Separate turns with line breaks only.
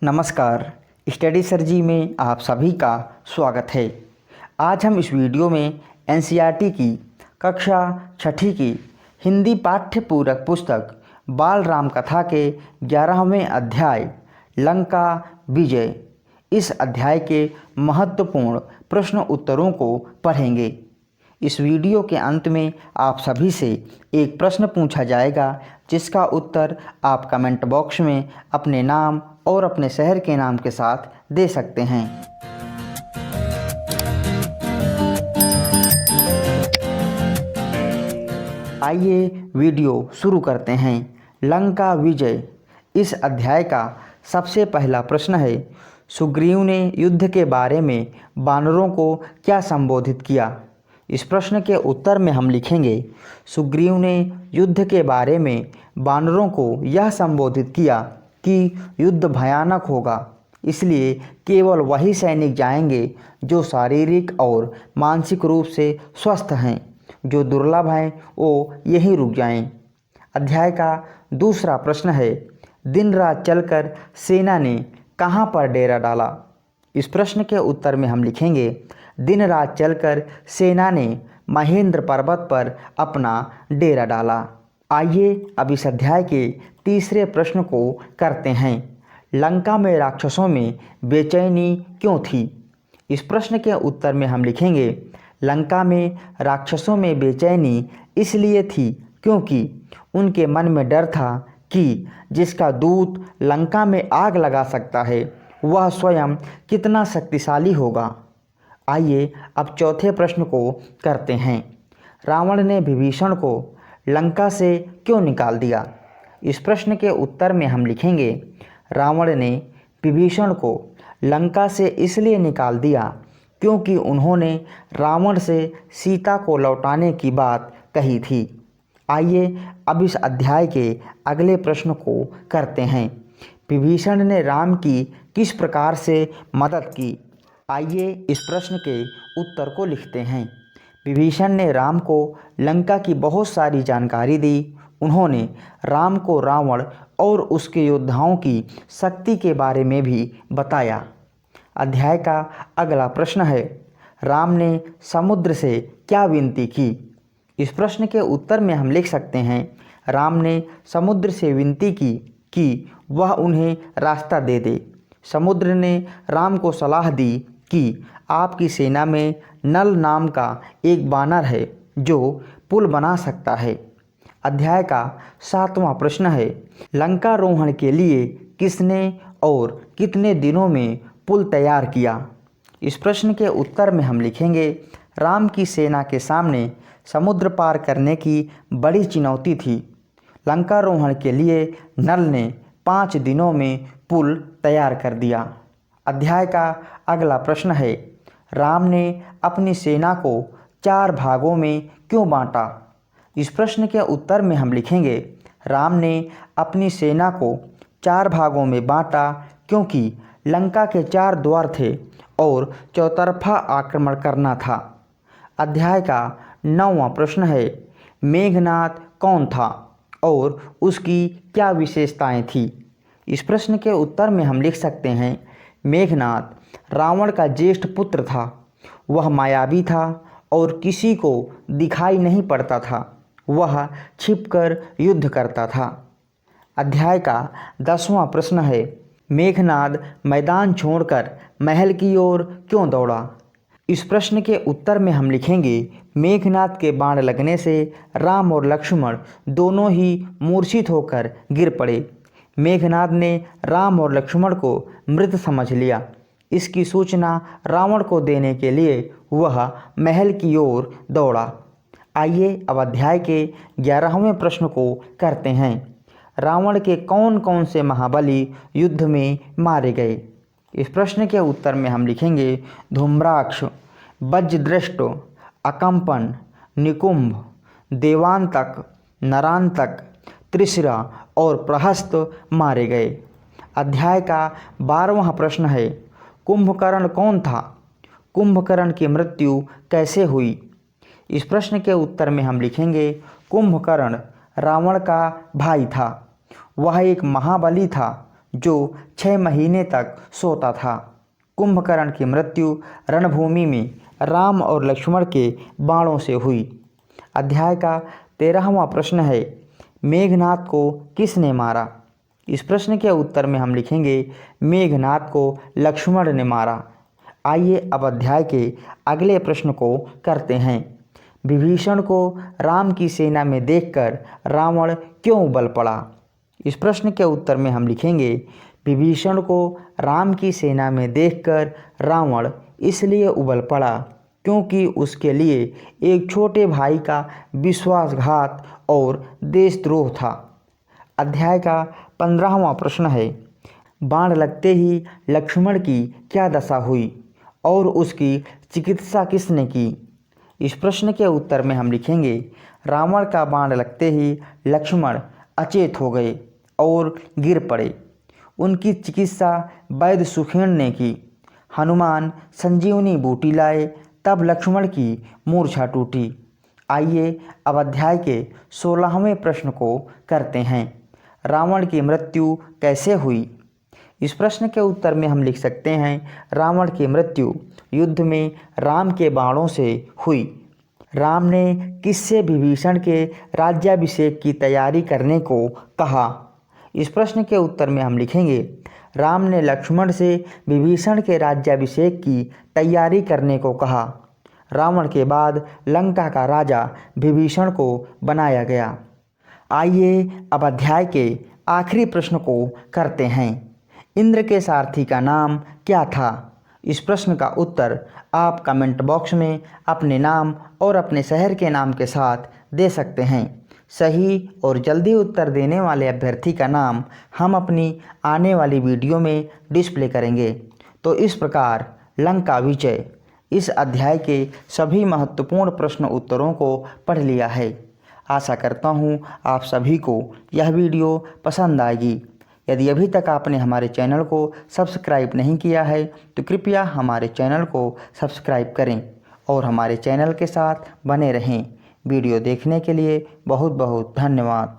नमस्कार, study sir में आप सभी का स्वागत है। आज हम इस वीडियो में एनसीईआरटी की कक्षा 6ठी की हिंदी पाठ्य पूरक पुस्तक बाल राम कथा के 11वें अध्याय लंका विजय इस अध्याय के महत्वपूर्ण प्रश्न उत्तरों को पढ़ेंगे। इस वीडियो के अंत में आप सभी से एक प्रश्न पूछा जाएगा जिसका उत्तर आप कमेंट बॉक्स में अपने नाम और अपने शहर के नाम के साथ दे सकते हैं। आइए वीडियो शुरू करते हैं। लंका विजय इस अध्याय का सबसे पहला प्रश्न है, सुग्रीव ने युद्ध के बारे में वानरों को क्या संबोधित किया। इस प्रश्न के उत्तर में हम लिखेंगे, सुग्रीव ने युद्ध के बारे में वानरों को यह संबोधित किया कि युद्ध भयानक होगा, इसलिए केवल वही सैनिक जाएंगे जो शारीरिक और मानसिक रूप से स्वस्थ हैं। जो दुर्लभ हैं वो यहीं रुक जाएं। अध्याय का दूसरा प्रश्न है, दिन रात चलकर सेना ने कहाँ पर डेरा डाला। इस प्रश्न के उत्तर में हम लिखेंगे, दिन रात चलकर सेना ने महेंद्र पर्वत पर अपना डेरा डाला। आइए अब इस अध्याय के तीसरे प्रश्न को करते हैं, लंका में राक्षसों में बेचैनी क्यों थी। इस प्रश्न के उत्तर में हम लिखेंगे, लंका में राक्षसों में बेचैनी इसलिए थी क्योंकि उनके मन में डर था कि जिसका दूत लंका में आग लगा सकता है वह स्वयं कितना शक्तिशाली होगा। आइए अब चौथे प्रश्न को करते हैं, रावण ने विभीषण को लंका से क्यों निकाल दिया। इस प्रश्न के उत्तर में हम लिखेंगे, रावण ने विभीषण को लंका से इसलिए निकाल दिया क्योंकि उन्होंने रावण से सीता को लौटाने की बात कही थी। आइए अब इस अध्याय के अगले प्रश्न को करते हैं, विभीषण ने राम की किस प्रकार से मदद की। आइए इस प्रश्न के उत्तर को लिखते हैं। विभीषण ने राम को लंका की बहुत सारी जानकारी दी। उन्होंने राम को रावण और उसके योद्धाओं की शक्ति के बारे में भी बताया। अध्याय का अगला प्रश्न है, राम ने समुद्र से क्या विनती की। इस प्रश्न के उत्तर में हम लिख सकते हैं, राम ने समुद्र से विनती की कि वह उन्हें रास्ता दे दे। समुद्र ने राम को सलाह दी कि आपकी सेना में नल नाम का एक वानर है जो पुल बना सकता है। अध्याय का 7वां प्रश्न है, लंकारोहण के लिए किसने और कितने दिनों में पुल तैयार किया। इस प्रश्न के उत्तर में हम लिखेंगे, राम की सेना के सामने समुद्र पार करने की बड़ी चुनौती थी। लंकारोहण के लिए नल ने 5 दिनों में पुल तैयार कर दिया। अध्याय का अगला प्रश्न है, राम ने अपनी सेना को 4 भागों में क्यों बांटा। इस प्रश्न के उत्तर में हम लिखेंगे, राम ने अपनी सेना को 4 भागों में बांटा क्योंकि लंका के 4 द्वार थे और चौतरफा आक्रमण करना था। अध्याय का 9वां प्रश्न है, मेघनाद कौन था और उसकी क्या विशेषताएं थी। इस प्रश्न के उत्तर में हम लिख सकते हैं, मेघनाद रावण का ज्येष्ठ पुत्र था। वह मायावी था और किसी को दिखाई नहीं पड़ता था। वह छिपकर युद्ध करता था। अध्याय का 10वां प्रश्न है, मेघनाद मैदान छोड़कर महल की ओर क्यों दौड़ा। इस प्रश्न के उत्तर में हम लिखेंगे, मेघनाद के बाण लगने से राम और लक्ष्मण दोनों ही मूर्छित होकर गिर पड़े। मेघनाद ने राम और लक्ष्मण को मृत समझ लिया। इसकी सूचना रावण को देने के लिए वह महल की ओर दौड़ा। आइए अब अध्याय के 11वें प्रश्न को करते हैं, रावण के कौन कौन से महाबली युद्ध में मारे गए। इस प्रश्न के उत्तर में हम लिखेंगे, धूम्राक्ष, वज्रदृष्ट, अकंपन, निकुंभ, देवांतक, नरांतक, त्रिशिरा और प्रहस्त मारे गए। अध्याय का 12वां प्रश्न है, कुंभकर्ण कौन था। कुंभकर्ण की मृत्यु कैसे हुई। इस प्रश्न के उत्तर में हम लिखेंगे, कुंभकर्ण रावण का भाई था। वह एक महाबली था जो 6 महीने तक सोता था। कुंभकर्ण की मृत्यु रणभूमि में राम और लक्ष्मण के बाणों से हुई। अध्याय का 13वां प्रश्न है, मेघनाद को किसने मारा? इस प्रश्न के उत्तर में हम लिखेंगे, मेघनाद को लक्ष्मण ने मारा। आइए अब अध्याय के अगले प्रश्न को करते हैं। विभीषण को राम की सेना में देखकर रावण क्यों उबल पड़ा? इस प्रश्न के उत्तर में हम लिखेंगे, विभीषण को राम की सेना में देखकर रावण इसलिए उबल पड़ा क्योंकि उसके लिए एक छोटे भाई का विश्वासघात और देशद्रोह था। अध्याय का 15वां प्रश्न है, बाण लगते ही लक्ष्मण की क्या दशा हुई और उसकी चिकित्सा किसने की? इस प्रश्न के उत्तर में हम लिखेंगे, रावण का बाण लगते ही लक्ष्मण अचेत हो गए और गिर पड़े। उनकी चिकित्सा वैद्य सुखेन ने की। हनुमान संजीवनी बूटी लाए, तब लक्ष्मण की मूर्छा टूटी। आइए अब अध्याय के 16वें प्रश्न को करते हैं। रावण की मृत्यु कैसे हुई? इस प्रश्न के उत्तर में हम लिख सकते हैं, रावण की मृत्यु युद्ध में राम के बाणों से हुई। राम ने किससे विभीषण के राज्याभिषेक की तैयारी करने को कहा? इस प्रश्न के उत्तर में हम लिखेंगे, राम ने लक्ष्मण से विभीषण के राज्याभिषेक की तैयारी करने को कहा। रावण के बाद लंका का राजा विभीषण को बनाया गया। आइए अब अध्याय के आखिरी प्रश्न को करते हैं। इंद्र के सारथी का नाम क्या था? इस प्रश्न का उत्तर आप कमेंट बॉक्स में अपने नाम और अपने शहर के नाम के साथ दे सकते हैं। सही और जल्दी उत्तर देने वाले अभ्यर्थी का नाम हम अपनी आने वाली वीडियो में डिस्प्ले करेंगे। तो इस प्रकार लंका विजय इस अध्याय के सभी महत्वपूर्ण प्रश्न उत्तरों को पढ़ लिया है। आशा करता हूँ आप सभी को यह वीडियो पसंद आएगी। यदि अभी तक आपने हमारे चैनल को सब्सक्राइब नहीं किया है तो कृपया हमारे चैनल को सब्सक्राइब करें और हमारे चैनल के साथ बने रहें। वीडियो देखने के लिए बहुत बहुत धन्यवाद।